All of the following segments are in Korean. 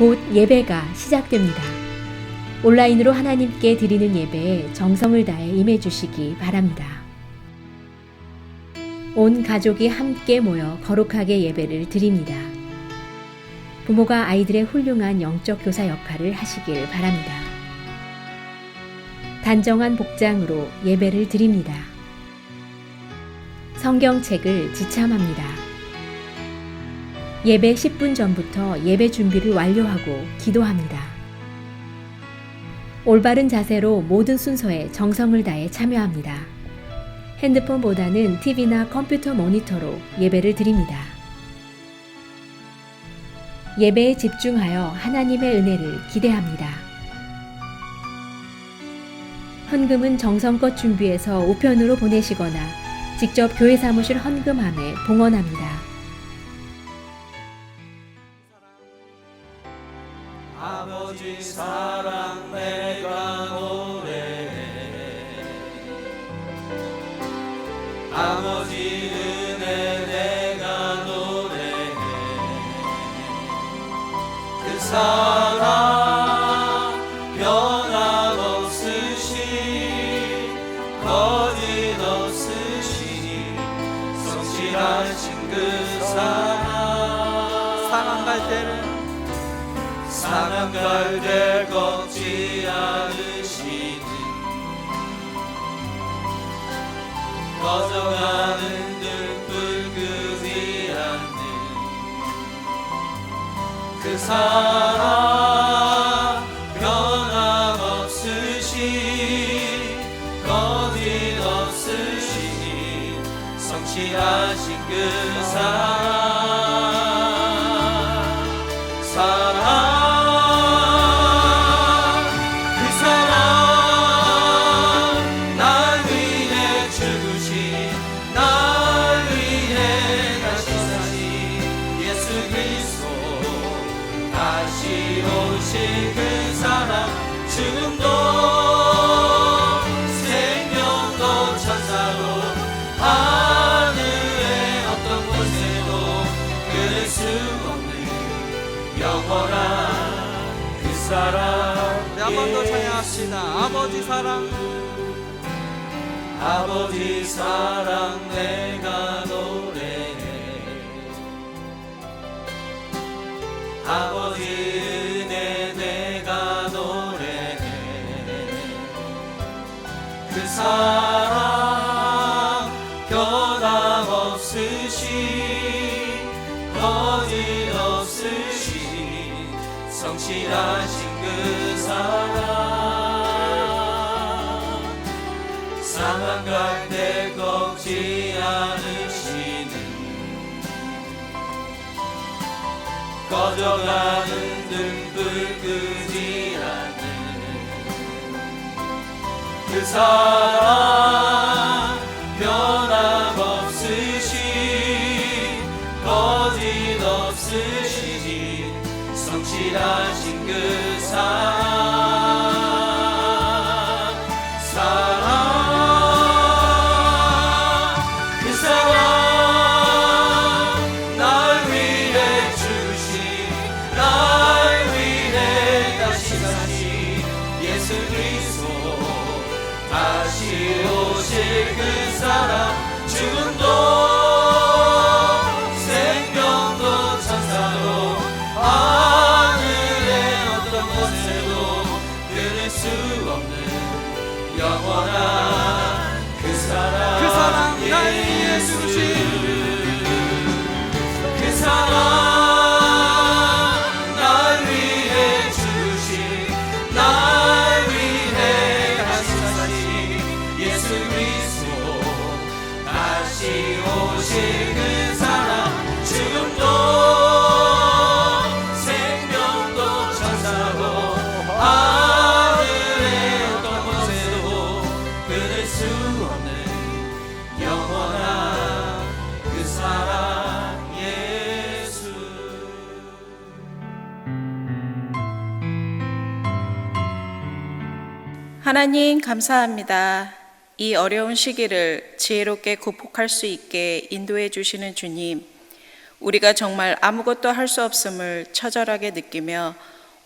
곧 예배가 시작됩니다. 온라인으로 하나님께 드리는 예배에 정성을 다해 임해 주시기 바랍니다. 온 가족이 함께 모여 거룩하게 예배를 드립니다. 부모가 아이들의 훌륭한 영적 교사 역할을 하시길 바랍니다. 단정한 복장으로 예배를 드립니다. 성경책을 지참합니다. 예배 10분 전부터 예배 준비를 완료하고 기도합니다. 올바른 자세로 모든 순서에 정성을 다해 참여합니다. 핸드폰보다는 TV나 컴퓨터 모니터로 예배를 드립니다. 예배에 집중하여 하나님의 은혜를 기대합니다. 헌금은 정성껏 준비해서 우편으로 보내시거나 직접 교회 사무실 헌금함에 봉헌합니다. 아버지 사랑 내가 노래해, 아버지 은혜 내가 노래해. 그 사랑 변함없으시니 거짓 없으시니 성실하신 그 사랑 갈 때는 사랑 갈 때 걷지 않으시는 꺼져가는 등불 끄지 않는 그 사랑 변함없으시 거짓 없으시니 성실하신 그 사랑 그 사랑 죽음도 생명도 천사도 하늘의 어떤 곳에도 끊을 수 없는 영원한 그 사랑. 우리 한 번 더 찬양합시다. 아버지 사랑, 아버지 사랑 내가 노래해, 아버지 그 사랑 변함없으시 거짓 없으시 성실하신 그 사랑 갈 때 꺾지 않으시는 꺼져가는 등불 끄지 않는 그 사랑 변함없으시 거짓 없으시 성실하신 그 그 사랑 날 위해 주신 날 위해 다시 예수 그리스도 다시 오실 그 사랑 죽음도 생명도 천사도 하늘의 어떤 곳에도 끊을 수 없는 영원한 그 사랑 날 위해 주신 그 사랑 날 위해 주신 날 위해 다시 예수 그리스도 다시 오실 그 사랑 죽음도 생명도 천사도 하늘의 어떤 곳에도 끊을 수 없는 영원한 그 사랑 예수. 하나님 감사합니다. 이 어려운 시기를 지혜롭게 극복할 수 있게 인도해 주시는 주님, 우리가 정말 아무것도 할 수 없음을 처절하게 느끼며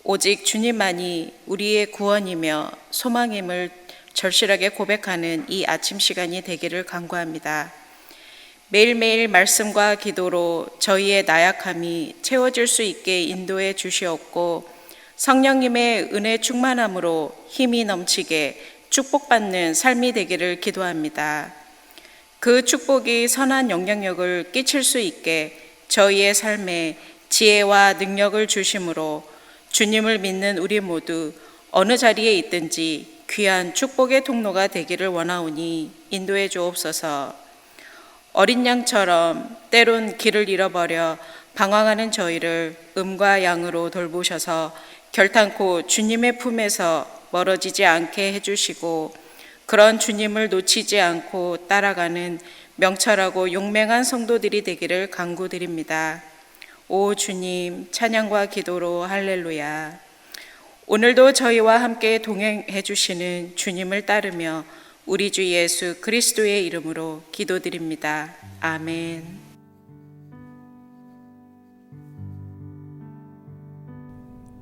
오직 주님만이 우리의 구원이며 소망임을 절실하게 고백하는 이 아침 시간이 되기를 간구합니다. 매일매일 말씀과 기도로 저희의 나약함이 채워질 수 있게 인도해 주시옵고 성령님의 은혜 충만함으로 힘이 넘치게 축복받는 삶이 되기를 기도합니다. 그 축복이 선한 영향력을 끼칠 수 있게 저희의 삶에 지혜와 능력을 주심으로 주님을 믿는 우리 모두 어느 자리에 있든지 귀한 축복의 통로가 되기를 원하오니 인도해 주옵소서. 어린 양처럼 때론 길을 잃어버려 방황하는 저희를 음과 양으로 돌보셔서 결탄코 주님의 품에서 멀어지지 않게 해주시고 그런 주님을 놓치지 않고 따라가는 명철하고 용맹한 성도들이 되기를 간구드립니다. 오 주님, 찬양과 기도로 할렐루야. 오늘도 저희와 함께 동행해 주시는 주님을 따르며 우리 주 예수 그리스도의 이름으로 기도드립니다. 아멘.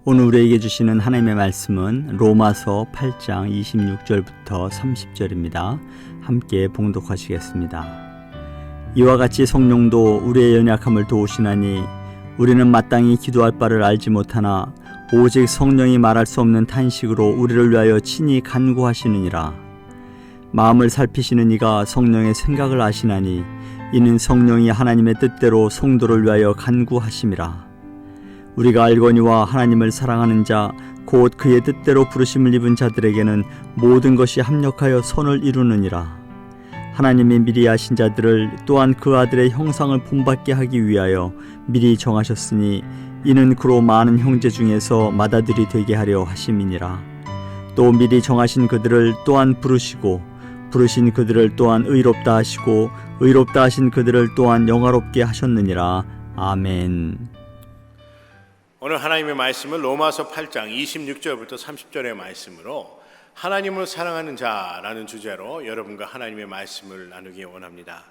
오늘 우리에게 주시는 하나님의 말씀은 로마서 8장 26절부터 30절입니다. 함께 봉독하시겠습니다. 이와 같이 성령도 우리의 연약함을 도우시나니 우리는 마땅히 기도할 바를 알지 못하나 오직 성령이 말할 수 없는 탄식으로 우리를 위하여 친히 간구하시느니라. 마음을 살피시는 이가 성령의 생각을 아시나니 이는 성령이 하나님의 뜻대로 성도를 위하여 간구하심이라. 우리가 알거니와 하나님을 사랑하는 자 곧 그의 뜻대로 부르심을 입은 자들에게는 모든 것이 합력하여 선을 이루느니라. 하나님이 미리 아신 자들을 또한 그 아들의 형상을 본받게 하기 위하여 미리 정하셨으니 이는 그로 많은 형제 중에서 맏아들이 되게 하려 하심이니라. 또 미리 정하신 그들을 또한 부르시고 부르신 그들을 또한 의롭다 하시고 의롭다 하신 그들을 또한 영화롭게 하셨느니라. 아멘. 오늘 하나님의 말씀은 로마서 8장 26절부터 30절의 말씀으로 하나님을 사랑하는 자라는 주제로 여러분과 하나님의 말씀을 나누기 원합니다.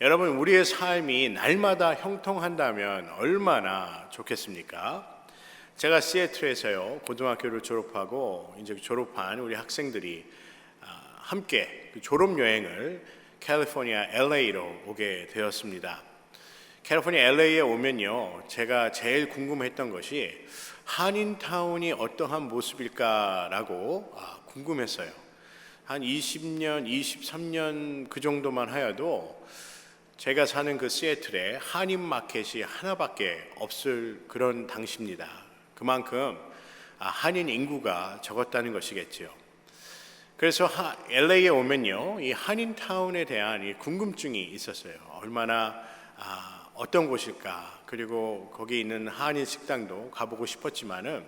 여러분, 우리의 삶이 날마다 형통한다면 얼마나 좋겠습니까? 제가 시애틀에서요 고등학교를 졸업하고 이제 졸업한 우리 학생들이 함께 졸업 여행을 캘리포니아 LA로 오게 되었습니다. 캘리포니아 LA에 오면요 제가 제일 궁금했던 것이 한인타운이 어떠한 모습일까라고 궁금했어요. 한 20년, 23년 그 정도만 하여도 제가 사는 그 시애틀에 한인 마켓이 하나밖에 없을 그런 당시입니다. 그만큼 한인 인구가 적었다는 것이겠죠. 그래서 LA에 오면요 이 한인타운에 대한 이 궁금증이 있었어요. 얼마나 어떤 곳일까? 그리고 거기 있는 한인 식당도 가보고 싶었지만은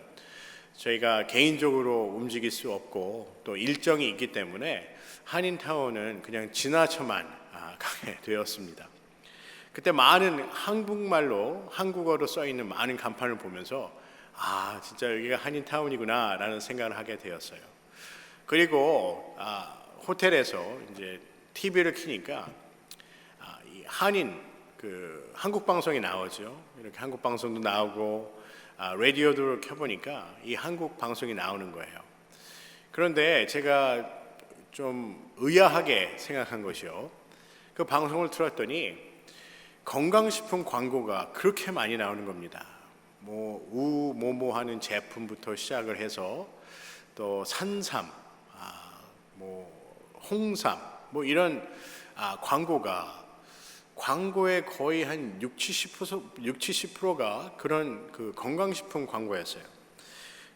저희가 개인적으로 움직일 수 없고 또 일정이 있기 때문에 한인타운은 그냥 지나쳐만 가게 되었습니다. 그때 많은 한국말로 한국어로 써 있는 많은 간판을 보면서 진짜 여기가 한인타운이구나 라는 생각을 하게 되었어요. 그리고 호텔에서 이제 TV를 켜니까 이 한인 한국 방송이 나오죠. 이렇게 한국 방송도 나오고 라디오도 켜보니까 이 한국 방송이 나오는 거예요. 그런데 제가 좀 의아하게 생각한 것이요. 그 방송을 틀었더니 건강식품 광고가 그렇게 많이 나오는 겁니다. 뭐뭐 하는 제품부터 시작을 해서 또 산삼, 홍삼, 이런 광고의 거의 한 60-70%가 그런 그 건강식품 광고였어요.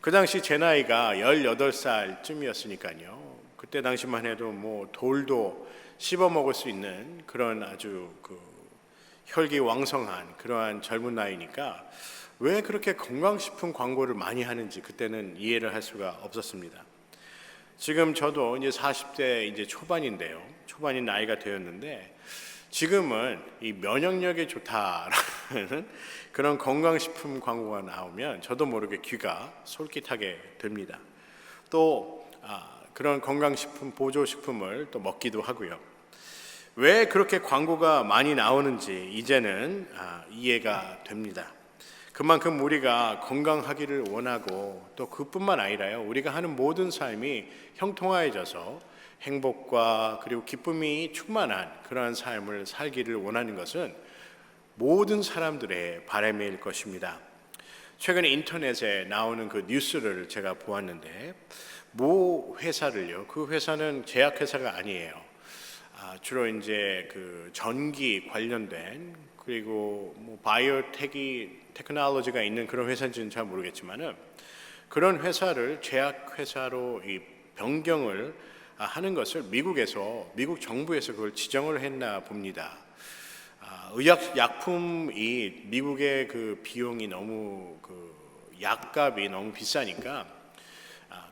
그 당시 제 나이가 18살쯤이었으니까요. 그때 당시만 해도 돌도 씹어 먹을 수 있는 그런 아주 혈기왕성한 그러한 젊은 나이니까 왜 그렇게 건강식품 광고를 많이 하는지 그때는 이해를 할 수가 없었습니다. 지금 저도 이제 40대 이제 초반인데요. 초반인 나이가 되었는데 지금은 이 면역력에 좋다라는 그런 건강식품 광고가 나오면 저도 모르게 귀가 솔깃하게 됩니다. 또 그런 건강식품 보조식품을 또 먹기도 하고요. 왜 그렇게 광고가 많이 나오는지 이제는 이해가 됩니다. 그만큼 우리가 건강하기를 원하고 또 그뿐만 아니라요. 우리가 하는 모든 삶이 형통해져서 행복과 그리고 기쁨이 충만한 그러한 삶을 살기를 원하는 것은 모든 사람들의 바람일 것입니다. 최근에 인터넷에 나오는 그 뉴스를 제가 보았는데 모 회사를요. 그 회사는 제약회사가 아니에요. 주로 이제 그 전기 관련된 그리고 뭐 바이오 테크놀로지가 있는 그런 회사인지는 잘 모르겠지만은 그런 회사를 제약회사로 이 변경을 하는 것을 미국 정부에서 그걸 지정을 했나 봅니다. 약품이 미국의 그 비용이 너무 그 약값이 너무 비싸니까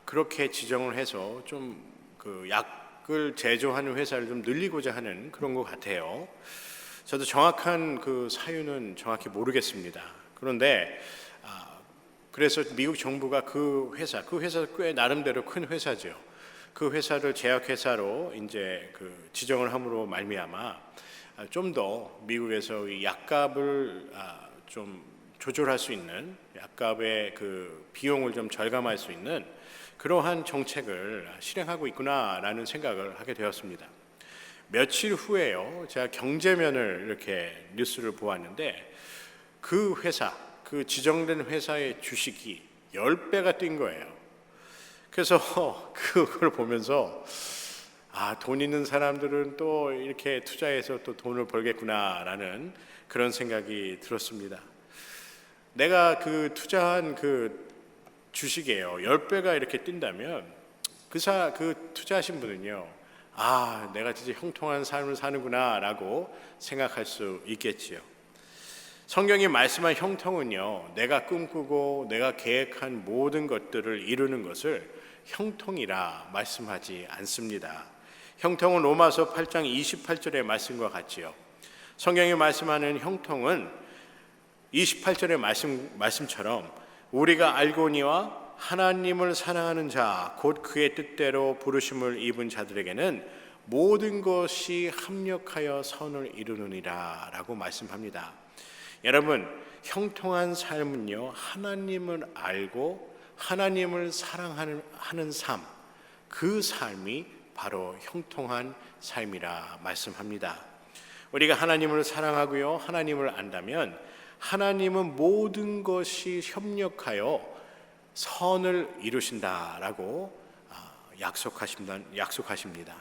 그렇게 지정을 해서 좀 그 약을 제조하는 회사를 좀 늘리고자 하는 그런 것 같아요. 저도 정확한 그 사유는 정확히 모르겠습니다. 그런데 그래서 미국 정부가 그 회사 꽤 나름대로 큰 회사죠. 그 회사를 제약회사로 이제 그 지정을 함으로 말미암아 좀 더 미국에서 이 약값을 좀 조절할 수 있는 약값의 그 비용을 좀 절감할 수 있는 그러한 정책을 실행하고 있구나라는 생각을 하게 되었습니다. 며칠 후에요, 제가 경제면을 이렇게 뉴스를 보았는데 그 회사, 그 지정된 회사의 주식이 10배가 뛴 거예요. 그래서 그걸 보면서 돈 있는 사람들은 또 이렇게 투자해서 또 돈을 벌겠구나라는 그런 생각이 들었습니다. 내가 그 투자한 그 주식이에요. 10배가 이렇게 뛴다면 그 투자하신 분은요. 내가 진짜 형통한 삶을 사는구나라고 생각할 수 있겠지요. 성경이 말씀한 형통은요. 내가 꿈꾸고 내가 계획한 모든 것들을 이루는 것을 형통이라 말씀하지 않습니다. 형통은 로마서 8장 28절의 말씀과 같지요. 성경이 말씀하는 형통은 28절의 말씀처럼 우리가 알고니와 하나님을 사랑하는 자, 곧 그의 뜻대로 부르심을 입은 자들에게는 모든 것이 합력하여 선을 이루느니라 라고 말씀합니다. 여러분, 형통한 삶은요, 하나님을 알고 하나님을 사랑하는 삶, 그 삶이 바로 형통한 삶이라 말씀합니다. 우리가 하나님을 사랑하고요, 하나님을 안다면 하나님은 모든 것이 협력하여 선을 이루신다라고 약속하십니다.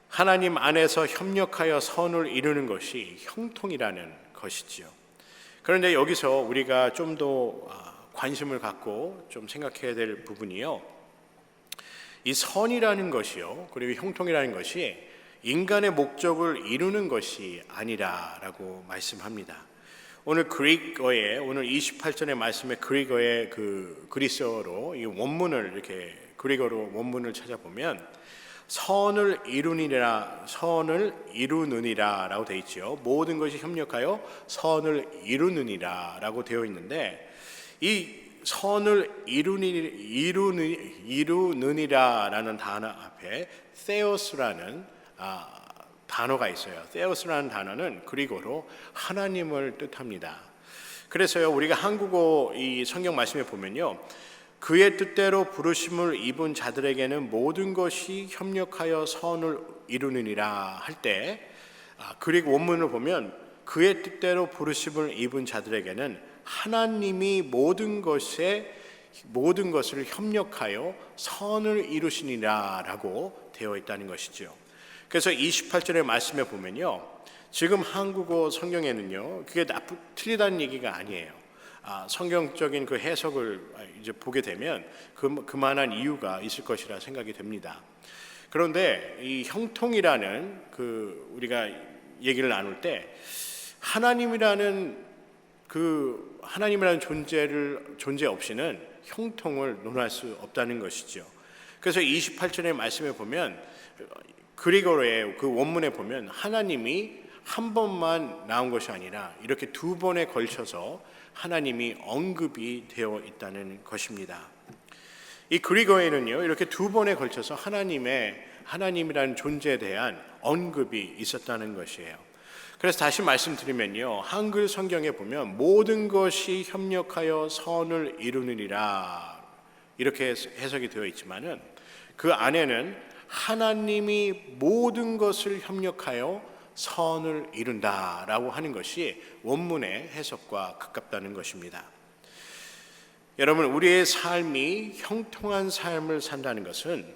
하나님 안에서 협력하여 선을 이루는 것이 형통이라는 것이지요. 그런데 여기서 우리가 좀 더 관심을 갖고 좀 생각해야 될 부분이요. 이 선이라는 것이요, 그리고 형통이라는 것이 인간의 목적을 이루는 것이 아니라라고 말씀합니다. 오늘 그리스어의 오늘 28절의 말씀에 그리스어의 그 그리스어로 이 원문을 이렇게 그리스어로 원문을 찾아보면 선을 이루느니라라고 되어 있지요. 모든 것이 협력하여 선을 이루느니라라고 되어 있는데 이 선을 이루느니라라는 단어 앞에 theos라는 단어가 있어요. theos라는 단어는 그리고로 하나님을 뜻합니다. 그래서요, 우리가 한국어 이 성경 말씀에 보면요, 그의 뜻대로 부르심을 입은 자들에게는 모든 것이 협력하여 선을 이루느니라 할 때, 그리고 원문을 보면 그의 뜻대로 부르심을 입은 자들에게는 하나님이 모든 것을 협력하여 선을 이루시니라라고 되어 있다는 것이죠. 그래서 28절의 말씀에 보면요, 지금 한국어 성경에는요, 그게 틀리다는 얘기가 아니에요. 성경적인 그 해석을 이제 보게 되면 그만한 이유가 있을 것이라 생각이 됩니다. 그런데 이 형통이라는 그 우리가 얘기를 나눌 때 하나님이라는 존재 없이는 형통을 논할 수 없다는 것이죠. 그래서 28절의 말씀에 보면 그리고의 그 원문에 보면 하나님이 한 번만 나온 것이 아니라 이렇게 두 번에 걸쳐서 하나님이 언급이 되어 있다는 것입니다. 이 그리고에는요, 이렇게 두 번에 걸쳐서 하나님의 하나님이라는 존재에 대한 언급이 있었다는 것이에요. 그래서 다시 말씀드리면요, 한글 성경에 보면 모든 것이 협력하여 선을 이루느니라 이렇게 해석이 되어 있지만은 그 안에는 하나님이 모든 것을 협력하여 선을 이룬다라고 하는 것이 원문의 해석과 가깝다는 것입니다. 여러분, 우리의 삶이 형통한 삶을 산다는 것은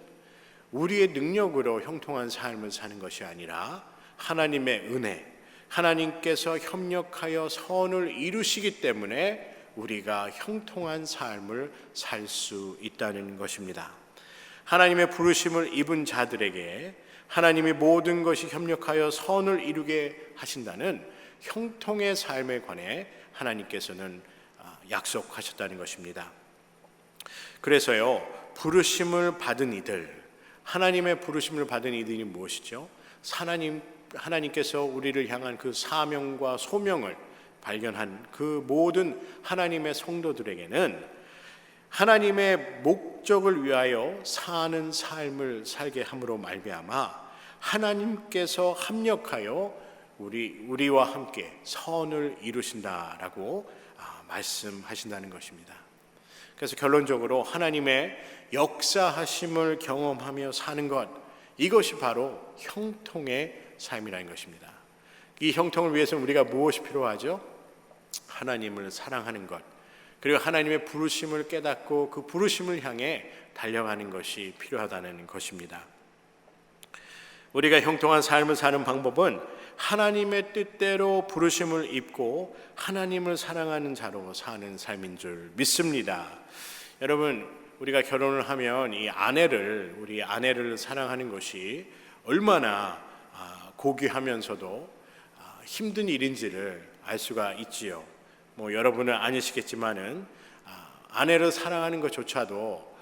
우리의 능력으로 형통한 삶을 사는 것이 아니라 하나님의 은혜, 하나님께서 협력하여 선을 이루시기 때문에 우리가 형통한 삶을 살 수 있다는 것입니다. 하나님의 부르심을 입은 자들에게 하나님이 모든 것이 협력하여 선을 이루게 하신다는 형통의 삶에 관해 하나님께서는 약속하셨다는 것입니다. 그래서요, 부르심을 받은 이들, 하나님의 부르심을 받은 이들이 무엇이죠? 하나님께서 우리를 향한 그 사명과 소명을 발견한 그 모든 하나님의 성도들에게는 하나님의 목적을 위하여 사는 삶을 살게 함으로 말미암아 하나님께서 합력하여 우리와 함께 선을 이루신다라고 말씀하신다는 것입니다. 그래서 결론적으로 하나님의 역사하심을 경험하며 사는 것, 이것이 바로 형통의 삶이라는 것입니다. 이 형통을 위해서는 우리가 무엇이 필요하죠? 하나님을 사랑하는 것, 그리고 하나님의 부르심을 깨닫고 그 부르심을 향해 달려가는 것이 필요하다는 것입니다. 우리가 형통한 삶을 사는 방법은 하나님의 뜻대로 부르심을 입고 하나님을 사랑하는 자로 사는 삶인 줄 믿습니다. 여러분, 우리가 결혼을 하면 우리 아내를 사랑하는 것이 얼마나 고귀하면서도 힘든 일인지를 알 수가 있지요. 여러분은 아니시겠지만은 아내를 사랑하는 것조차도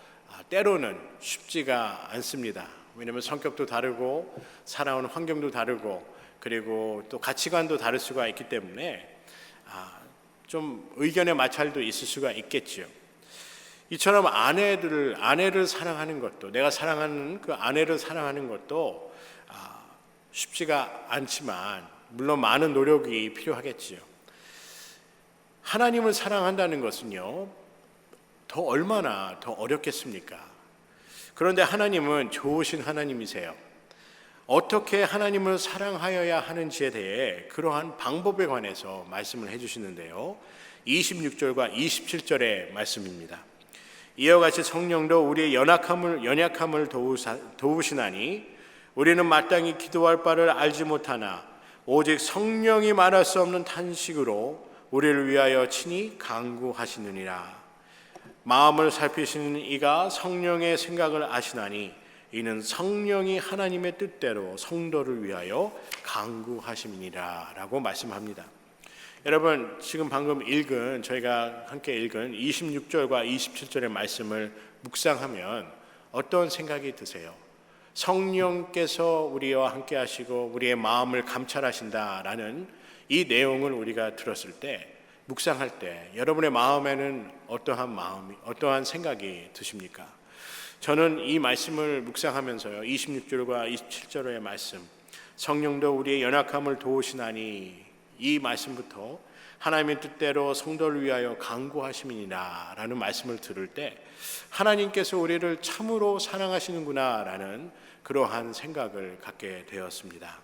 때로는 쉽지가 않습니다. 왜냐하면 성격도 다르고 살아오는 환경도 다르고 그리고 또 가치관도 다를 수가 있기 때문에 좀 의견의 마찰도 있을 수가 있겠지요. 이처럼 아내를 사랑하는 것도, 내가 사랑하는 그 아내를 사랑하는 것도 쉽지가 않지만 물론 많은 노력이 필요하겠지요. 하나님을 사랑한다는 것은요, 얼마나 더 어렵겠습니까? 그런데 하나님은 좋으신 하나님이세요. 어떻게 하나님을 사랑하여야 하는지에 대해 그러한 방법에 관해서 말씀을 해주시는데요, 26절과 27절의 말씀입니다. 이와 같이 성령도 우리의 연약함을 도우시나니 우리는 마땅히 기도할 바를 알지 못하나 오직 성령이 말할 수 없는 탄식으로 우리를 위하여 친히 간구하시느니라. 마음을 살피시는 이가 성령의 생각을 아시나니 이는 성령이 하나님의 뜻대로 성도를 위하여 간구하심이니라 라고 말씀합니다. 여러분, 지금 방금 저희가 함께 읽은 26절과 27절의 말씀을 묵상하면 어떤 생각이 드세요? 성령께서 우리와 함께 하시고 우리의 마음을 감찰하신다라는 이 내용을 우리가 들었을 때, 묵상할 때 여러분의 마음에는 어떠한 생각이 드십니까? 저는 이 말씀을 묵상하면서요, 26절과 27절의 말씀, 성령도 우리의 연약함을 도우시나니, 이 말씀부터 하나님의 뜻대로 성도를 위하여 간구하심이니라 라는 말씀을 들을 때 하나님께서 우리를 참으로 사랑하시는구나 라는 그러한 생각을 갖게 되었습니다.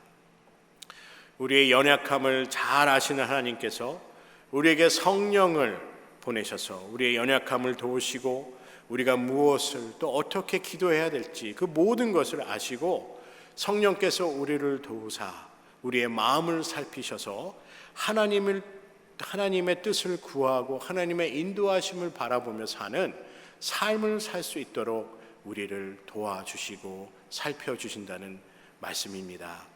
우리의 연약함을 잘 아시는 하나님께서 우리에게 성령을 보내셔서 우리의 연약함을 도우시고 우리가 무엇을 또 어떻게 기도해야 될지 그 모든 것을 아시고 성령께서 우리를 도우사 우리의 마음을 살피셔서 하나님의 뜻을 구하고 하나님의 인도하심을 바라보며 사는 삶을 살 수 있도록 우리를 도와주시고 살펴주신다는 말씀입니다.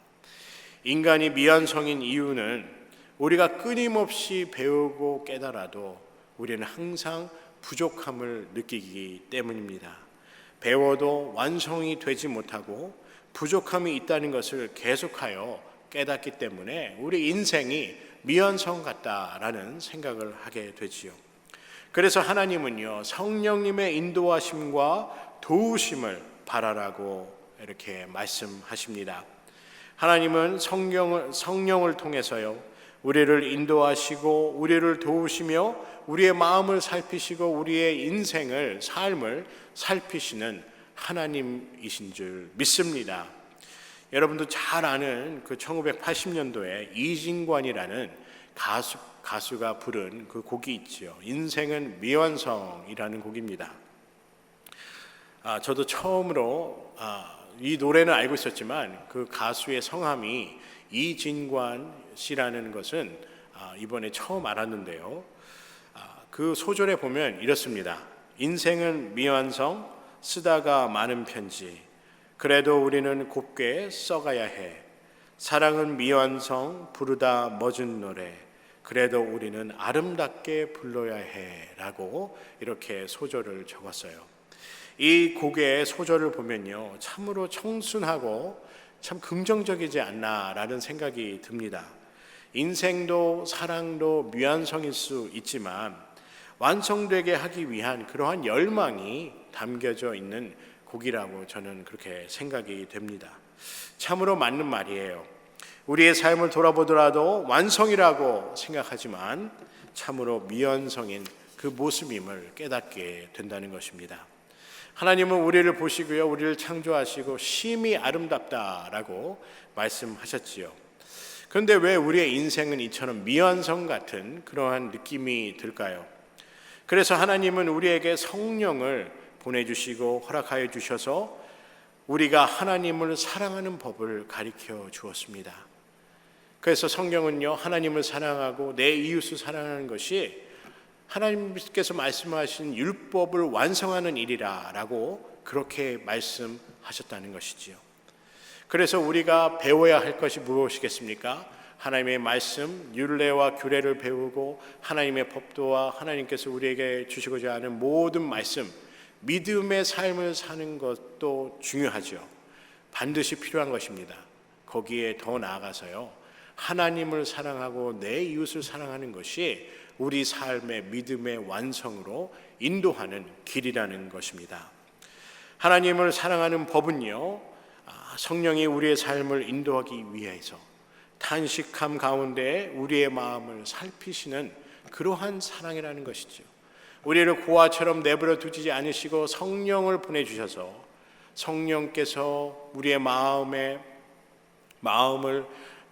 인간이 미완성인 이유는 우리가 끊임없이 배우고 깨달아도 우리는 항상 부족함을 느끼기 때문입니다. 배워도 완성이 되지 못하고 부족함이 있다는 것을 계속하여 깨닫기 때문에 우리 인생이 미완성 같다라는 생각을 하게 되지요. 그래서 하나님은요, 성령님의 인도하심과 도우심을 바라라고 이렇게 말씀하십니다. 하나님은 성령을 통해서요, 우리를 인도하시고 우리를 도우시며 우리의 마음을 살피시고 우리의 인생을, 삶을 살피시는 하나님이신 줄 믿습니다. 여러분도 잘 아는 그 1980년도에 이진관이라는 가수가 부른 그 곡이 있죠. 인생은 미완성이라는 곡입니다. 저도 처음으로 이 노래는 알고 있었지만 그 가수의 성함이 이진관 씨라는 것은 이번에 처음 알았는데요. 그 소절에 보면 이렇습니다. 인생은 미완성, 쓰다가 많은 편지, 그래도 우리는 곱게 써가야 해. 사랑은 미완성, 부르다 멎은 노래, 그래도 우리는 아름답게 불러야 해. 라고 이렇게 소절을 적었어요. 이 곡의 소절을 보면요, 참으로 청순하고 참 긍정적이지 않나라는 생각이 듭니다. 인생도 사랑도 미완성일 수 있지만 완성되게 하기 위한 그러한 열망이 담겨져 있는 곡이라고 저는 그렇게 생각이 됩니다. 참으로 맞는 말이에요. 우리의 삶을 돌아보더라도 완성이라고 생각하지만 참으로 미완성인 그 모습임을 깨닫게 된다는 것입니다. 하나님은 우리를 보시고요, 우리를 창조하시고 심히 아름답다라고 말씀하셨지요. 그런데 왜 우리의 인생은 이처럼 미완성 같은 그러한 느낌이 들까요? 그래서 하나님은 우리에게 성령을 보내주시고 허락하여 주셔서 우리가 하나님을 사랑하는 법을 가르쳐 주었습니다. 그래서 성경은요, 하나님을 사랑하고 내 이웃을 사랑하는 것이 하나님께서 말씀하신 율법을 완성하는 일이라 라고 그렇게 말씀하셨다는 것이지요. 그래서 우리가 배워야 할 것이 무엇이겠습니까? 하나님의 말씀, 율례와 규례를 배우고 하나님의 법도와 하나님께서 우리에게 주시고자 하는 모든 말씀, 믿음의 삶을 사는 것도 중요하죠. 반드시 필요한 것입니다. 거기에 더 나아가서요, 하나님을 사랑하고 내 이웃을 사랑하는 것이 우리 삶의 믿음의 완성으로 인도하는 길이라는 것입니다. 하나님을 사랑하는 법은요, 성령이 우리의 삶을 인도하기 위해서 탄식함 가운데 우리의 마음을 살피시는 그러한 사랑이라는 것이죠. 우리를 고아처럼 내버려 두지 않으시고 성령을 보내주셔서 성령께서 우리의 마음을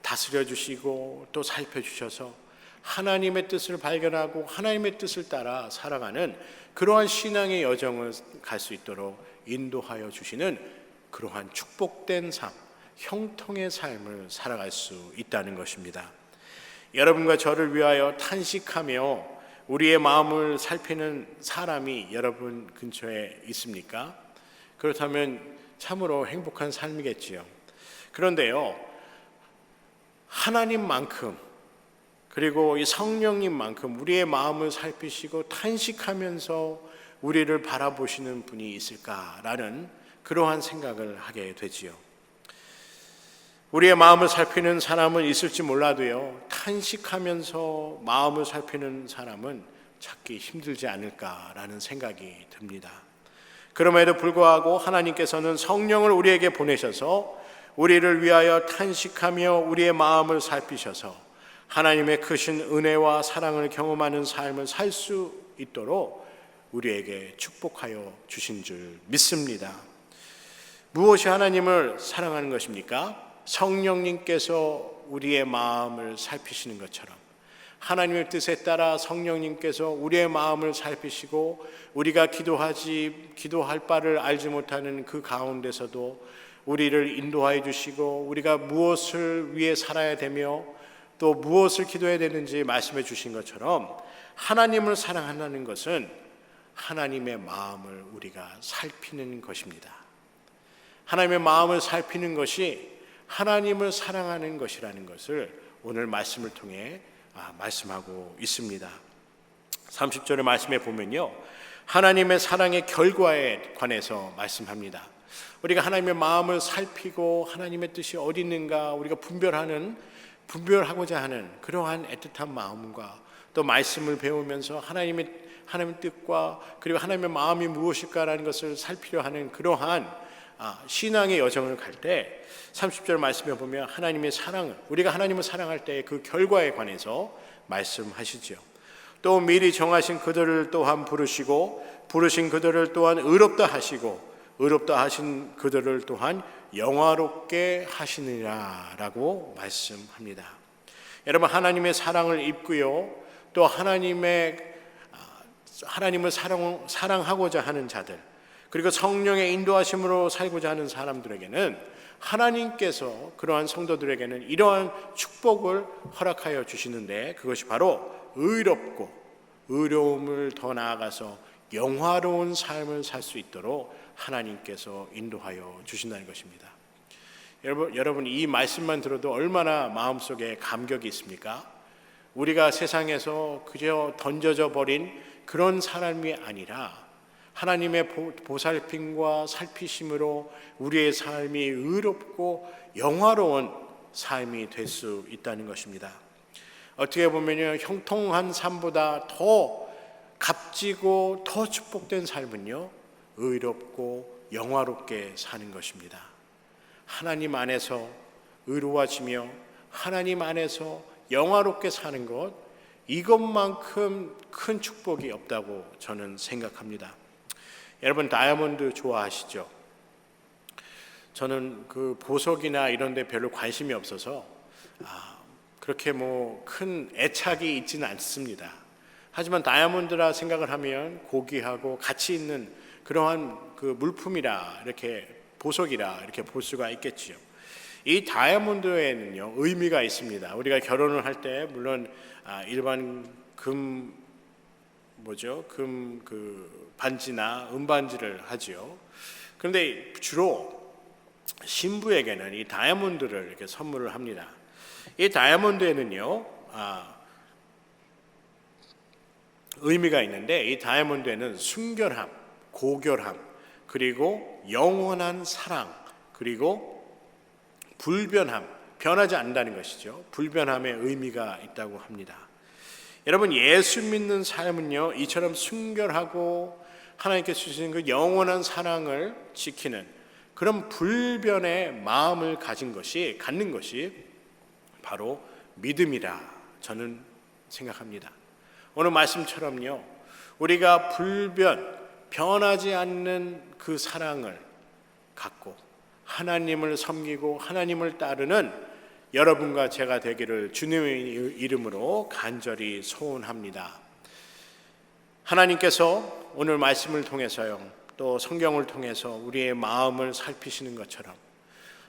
다스려 주시고 또 살펴주셔서 하나님의 뜻을 발견하고 하나님의 뜻을 따라 살아가는 그러한 신앙의 여정을 갈 수 있도록 인도하여 주시는 그러한 축복된 삶, 형통의 삶을 살아갈 수 있다는 것입니다. 여러분과 저를 위하여 탄식하며 우리의 마음을 살피는 사람이 여러분 근처에 있습니까? 그렇다면 참으로 행복한 삶이겠지요. 그런데요, 하나님만큼 그리고 이 성령님만큼 우리의 마음을 살피시고 탄식하면서 우리를 바라보시는 분이 있을까라는 그러한 생각을 하게 되지요. 우리의 마음을 살피는 사람은 있을지 몰라도요, 탄식하면서 마음을 살피는 사람은 찾기 힘들지 않을까라는 생각이 듭니다. 그럼에도 불구하고 하나님께서는 성령을 우리에게 보내셔서 우리를 위하여 탄식하며 우리의 마음을 살피셔서 하나님의 크신 은혜와 사랑을 경험하는 삶을 살 수 있도록 우리에게 축복하여 주신 줄 믿습니다. 무엇이 하나님을 사랑하는 것입니까? 성령님께서 우리의 마음을 살피시는 것처럼 하나님의 뜻에 따라 성령님께서 우리의 마음을 살피시고 우리가 기도할 바를 알지 못하는 그 가운데서도 우리를 인도하여 주시고 우리가 무엇을 위해 살아야 되며 또 무엇을 기도해야 되는지 말씀해 주신 것처럼 하나님을 사랑한다는 것은 하나님의 마음을 우리가 살피는 것입니다. 하나님의 마음을 살피는 것이 하나님을 사랑하는 것이라는 것을 오늘 말씀을 통해 말씀하고 있습니다. 30절의 말씀에 보면요, 하나님의 사랑의 결과에 관해서 말씀합니다. 우리가 하나님의 마음을 살피고 하나님의 뜻이 어디 있는가 우리가 분별하고자 하는 그러한 애틋한 마음과 또 말씀을 배우면서 하나님의 뜻과 그리고 하나님의 마음이 무엇일까라는 것을 살피려 하는 그러한 신앙의 여정을 갈 때 30절 말씀에 보면 하나님의 사랑을, 우리가 하나님을 사랑할 때 그 결과에 관해서 말씀하시죠. 또 미리 정하신 그들을 또한 부르시고 부르신 그들을 또한 의롭다 하시고 의롭다 하신 그들을 또한 영화롭게 하시느니라 라고 말씀합니다. 여러분, 하나님의 사랑을 입고요, 또 하나님을 사랑하고자 하는 자들, 그리고 성령의 인도하심으로 살고자 하는 사람들에게는 하나님께서 그러한 성도들에게는 이러한 축복을 허락하여 주시는데, 그것이 바로 의롭고 의로움을 더 나아가서 영화로운 삶을 살 수 있도록 하나님께서 인도하여 주신다는 것입니다. 여러분, 이 말씀만 들어도 얼마나 마음속에 감격이 있습니까? 우리가 세상에서 그저 던져져 버린 그런 사람이 아니라 하나님의 보살핌과 살피심으로 우리의 삶이 의롭고 영화로운 삶이 될 수 있다는 것입니다. 어떻게 보면요, 형통한 삶보다 더 값지고 더 축복된 삶은요, 의롭고 영화롭게 사는 것입니다. 하나님 안에서 의로워지며 하나님 안에서 영화롭게 사는 것, 이것만큼 큰 축복이 없다고 저는 생각합니다. 여러분, 다이아몬드 좋아하시죠? 저는 그 보석이나 이런 데 별로 관심이 없어서 그렇게 큰 애착이 있지는 않습니다. 하지만 다이아몬드라 생각을 하면 고귀하고 가치 있는 그러한 그 물품이라, 이렇게 보석이라 이렇게 볼 수가 있겠지요. 이 다이아몬드에는요, 의미가 있습니다. 우리가 결혼을 할 때 물론 일반 금 반지나 은반지를 하지요. 그런데 주로 신부에게는 이 다이아몬드를 이렇게 선물을 합니다. 이 다이아몬드에는요, 의미가 있는데, 이 다이아몬드에는 순결함, 고결함, 그리고 영원한 사랑, 그리고 불변함, 변하지 않는다는 것이죠. 불변함의 의미가 있다고 합니다. 여러분, 예수 믿는 삶은요, 이처럼 순결하고 하나님께서 주시는 그 영원한 사랑을 지키는 그런 불변의 마음을 갖는 것이 바로 믿음이라 저는 생각합니다. 오늘 말씀처럼요, 우리가 변하지 않는 그 사랑을 갖고 하나님을 섬기고 하나님을 따르는 여러분과 제가 되기를 주님의 이름으로 간절히 소원합니다. 하나님께서 오늘 말씀을 통해서요, 또 성경을 통해서 우리의 마음을 살피시는 것처럼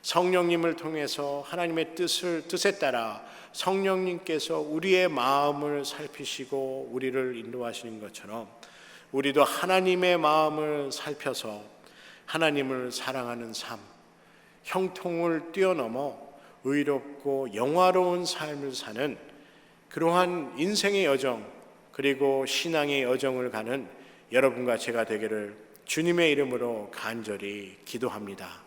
성령님을 통해서 하나님의 뜻에 따라 성령님께서 우리의 마음을 살피시고 우리를 인도하시는 것처럼 우리도 하나님의 마음을 살펴서 하나님을 사랑하는 삶, 형통을 뛰어넘어 의롭고 영화로운 삶을 사는 그러한 인생의 여정, 그리고 신앙의 여정을 가는 여러분과 제가 되기를 주님의 이름으로 간절히 기도합니다.